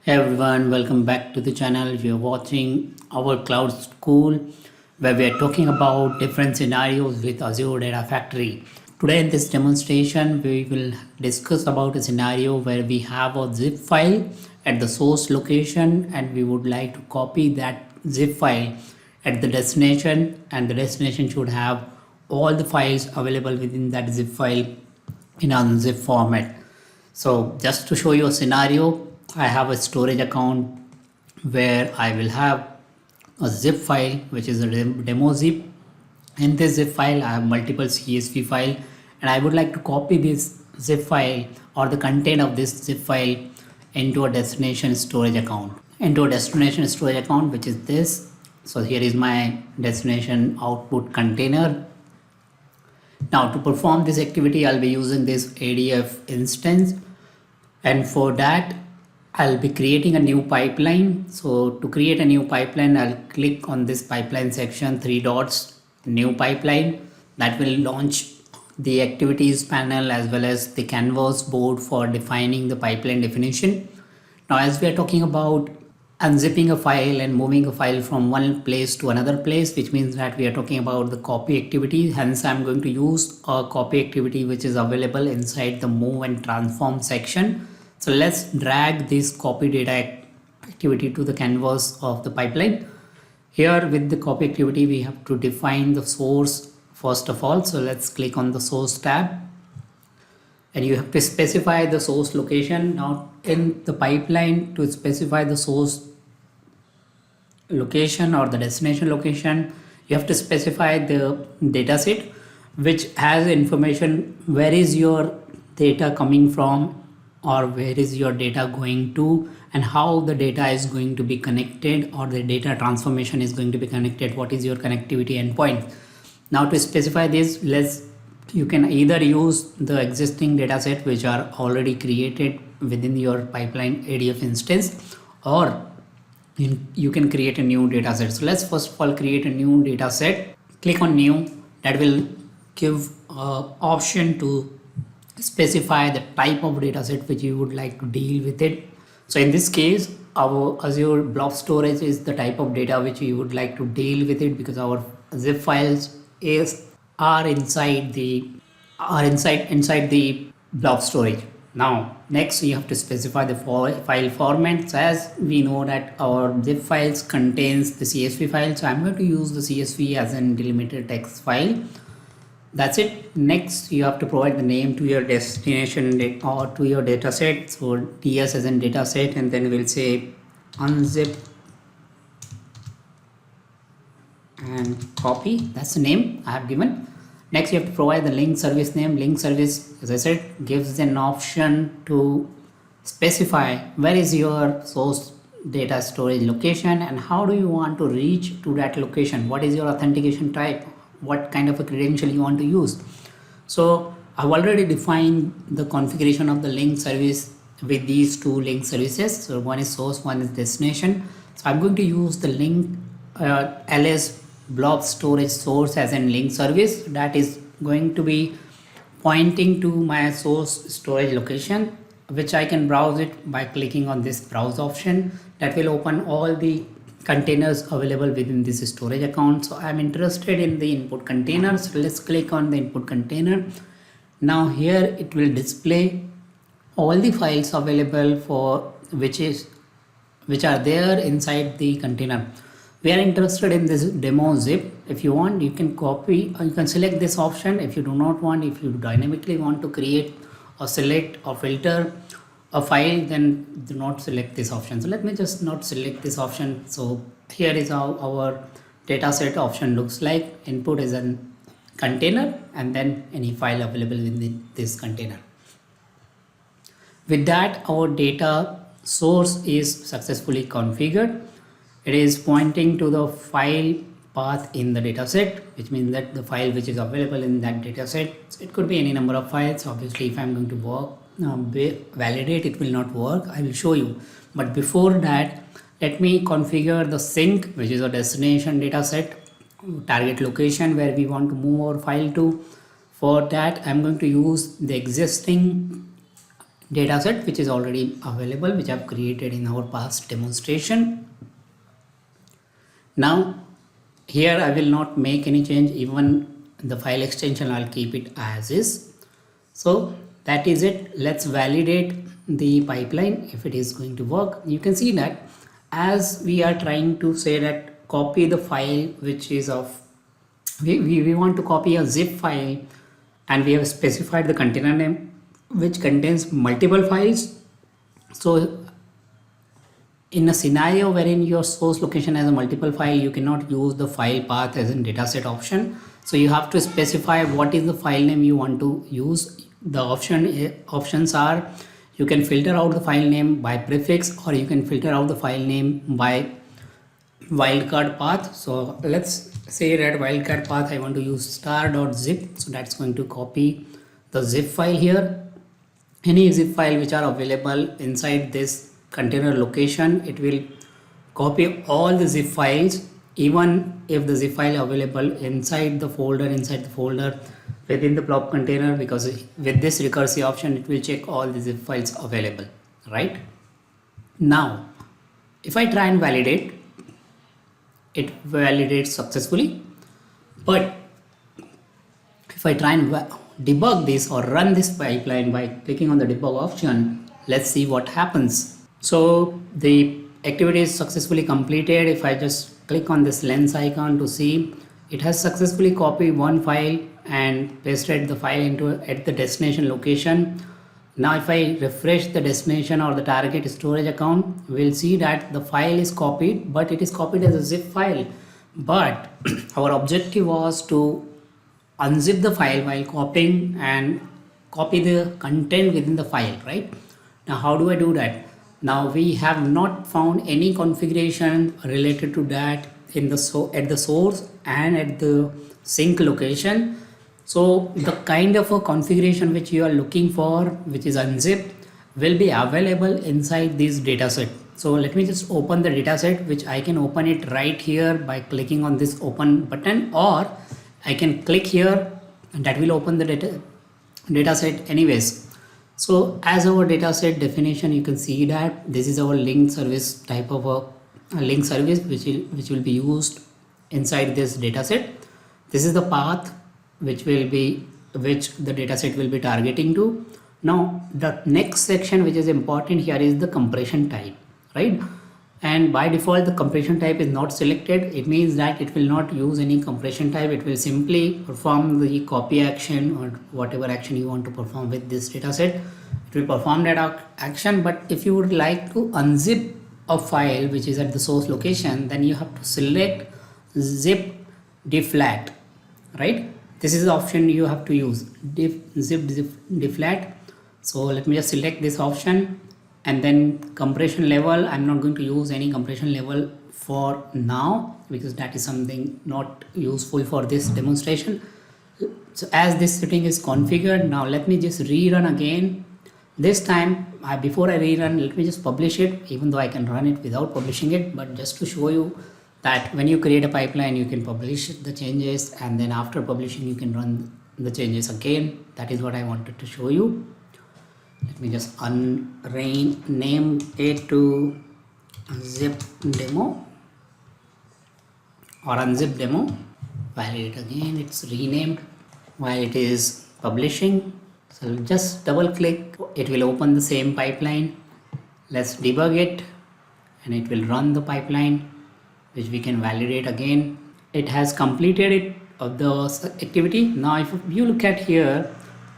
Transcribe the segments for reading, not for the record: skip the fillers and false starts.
Hey everyone, welcome back to the channel. We are watching our cloud school where we are talking about different scenarios with Azure Data Factory. Today in this demonstration, we will discuss about a scenario where we have a zip file at the source location and we would like to copy that zip file at the destination, and the destination should have all the files available within that zip file in unzip format. So just to show you a scenario, I have a storage account where I will have a zip file which is a demo zip. In this zip file I have multiple CSV file and I would like to copy this zip file or the content of this zip file into a destination storage account which is this. So here is my destination output container. Now to perform this activity, I'll be using this ADF instance, and for that I'll be creating a new pipeline. So to create a new pipeline, I'll click on this pipeline section, 3 dots, new pipeline. That will launch the activities panel as well as the canvas board for defining the pipeline definition. Now as we are talking about unzipping a file and moving a file from one place to another place, which means that we are talking about the copy activity. Hence I'm going to use a copy activity which is available inside the move and transform section. So let's drag this copy data activity to the canvas of the pipeline. Here with the copy activity we have to define the source first of all. So let's click on the source tab and you have to specify the source location. Now in the pipeline, to specify the source location or the destination location, you have to specify the dataset which has information where is your data coming from or where is your data going to, and how the data is going to be connected or the data transformation is going to be connected, what is your connectivity endpoint. Now to specify this, you can either use the existing dataset which are already created within your pipeline ADF instance, or you can create a new dataset. So let's first of all create a new dataset. Click on new. That will give option to specify the type of dataset which you would like to deal with it. So in this case, our Azure blob storage is the type of data which you would like to deal with it, because our zip files are inside the blob storage. Now next you have to specify the file format. So as we know that our zip files contains the CSV file, so I'm going to use the CSV as an delimited text file. That's it. Next you have to provide the name to your destination or to your data set. So ds as in data set, and then we'll say unzip and copy. That's the name I have given. Next you have to provide the link service name. Link service, as I said, gives an option to specify where is your source data storage location and how do you want to reach to that location, what is your authentication type, what kind of a credential you want to use. So I've already defined the configuration of the link service with these two link services. So one is source, one is destination. So I'm going to use the link ls blob storage source as a link service that is going to be pointing to my source storage location, which I can browse it by clicking on this browse option. That will open all the containers available within this storage account. So I'm interested in the input container, so let's click on the input container. Now here it will display all the files available for which are there inside the container. We are interested in this demo zip. If you want, you can copy or you can select this option. If you do not want, if you dynamically want to create or select or filter a file, then do not select this option. So let me just not select this option. So here is how our dataset option looks like. Input is a container and then any file available within this container. With that, our data source is successfully configured. It is pointing to the file path in the dataset, which means that the file which is available in that dataset, it could be any number of files. Obviously, if I'm going to validate, it will not work. I will show you. But before that, let me configure the sync, which is a destination dataset target location where we want to move our file to. For that, I'm going to use the existing dataset which is already available, which I've created in our past demonstration. Now here I will not make any change, even the file extension I'll keep it as is. So that is it. Let's validate the pipeline if it is going to work. You can see that as we are trying to say that copy the file which is of, we want to copy a zip file, and we have specified the container name which contains multiple files. So in a scenario wherein your source location has a multiple file, you cannot use the file path as in dataset option. So you have to specify what is the file name you want to use. The options are, you can filter out the file name by prefix, or you can filter out the file name by wildcard path. So let's say that wildcard path I want to use star.zip, so that's going to copy the zip file here. Any zip file which are available inside this container location, it will copy all the zip files, even if the zip file available inside the folder within the blob container, because with this recursive option it will check all the zip files available, right? Now if I try and validate, it validates successfully. But if I try and debug this or run this pipeline by clicking on the debug option, let's see what happens. So the activity is successfully completed. If I just click on this lens icon to see, it has successfully copied one file and pasted the file at the destination location. Now if I refresh the destination or the target storage account, we'll see that the file is copied, but it is copied as a zip file. But our objective was to unzip the file while copying and copy the content within the file, right? Now how do I do that? Now we have not found any configuration related to that at the source and at the sink location. So the kind of a configuration which you are looking for, which is unzip, will be available inside this dataset. So let me just open the dataset, which I can open it right here by clicking on this open button, or I can click here and that will open the dataset anyways. So as our dataset definition, you can see that this is our link service type of a link service which will be used inside this dataset. This is the path which the dataset will be targeting to. Now the next section which is important here is the compression type, right? And by default the compression type is not selected. It means that it will not use any compression type. It will simply perform the copy action or whatever action you want to perform with this dataset. It will perform that action. But if you would like to unzip a file which is at the source location, then you have to select zip deflat, right? This is the option you have to use, zip deflat. So let me just select this option, and then compression level, I'm not going to use any compression level for now because that is something not useful for this demonstration. So as this setting is configured, now let me just rerun again. This time before I rerun, let me just publish it, even though I can run it without publishing it, but just to show you that when you create a pipeline, you can publish the changes, and then after publishing you can run the changes again. That is what I wanted to show you. Let me just name it to zip demo or unzip demo. Validate again, it's renamed while it is publishing. So just double click, it will open the same pipeline. Let's debug it and it will run the pipeline, which we can validate again. It has completed it of the activity. Now if you look at here,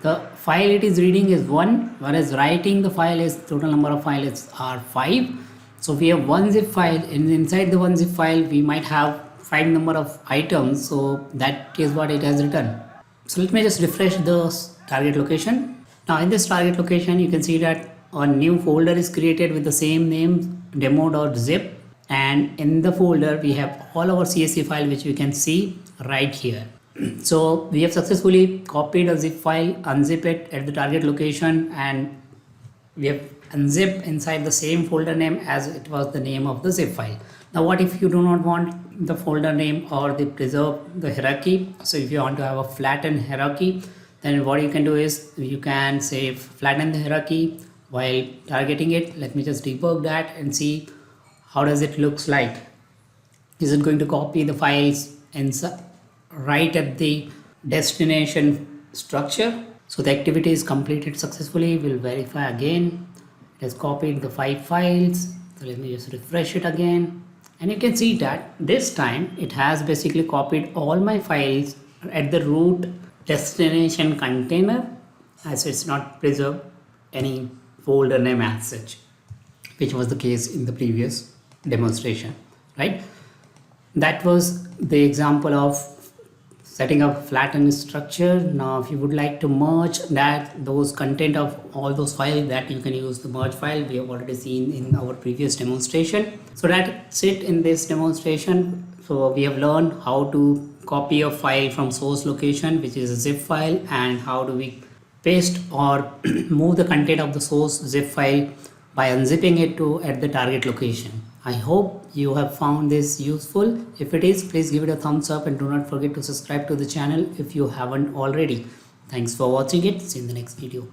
the file it is reading is 1, whereas writing the file is total number of files are 5. So we have one zip file, and inside the one zip file we might have 5 number of items. So that is what it has written. So let me just refresh the target location. Now in this target location, you can see that a new folder is created with the same name, demo.zip, and in the folder we have all our CSV file, which we can see right here. So we have successfully copied a zip file, unzip it at the target location, and we have unzipped inside the same folder name as it was the name of the zip file. Now what if you do not want the folder name or the preserve the hierarchy? So if you want to have a flattened hierarchy, then what you can do is you can say flatten the hierarchy while targeting it. Let me just debug that and see how does it looks like. Is it going to copy the files right at the destination structure? So the activity is completed successfully. We'll verify again. It has copied the 5 files. So let me just refresh it again. And you can see that this time it has basically copied all my files at the root destination container, as it's not preserved any folder name as such, which was the case in the previous demonstration, right? That was the example of setting up flattened structure. Now if you would like to merge those content of all those files, that you can use the merge file. We have already seen in our previous demonstration. So that's it in this demonstration. So we have learned how to copy a file from source location, which is a zip file, and how do we paste or move the content of the source zip file by unzipping it to at the target location. I hope you have found this useful. If it is, please give it a thumbs up and do not forget to subscribe to the channel if you haven't already. Thanks for watching it. See you in the next video.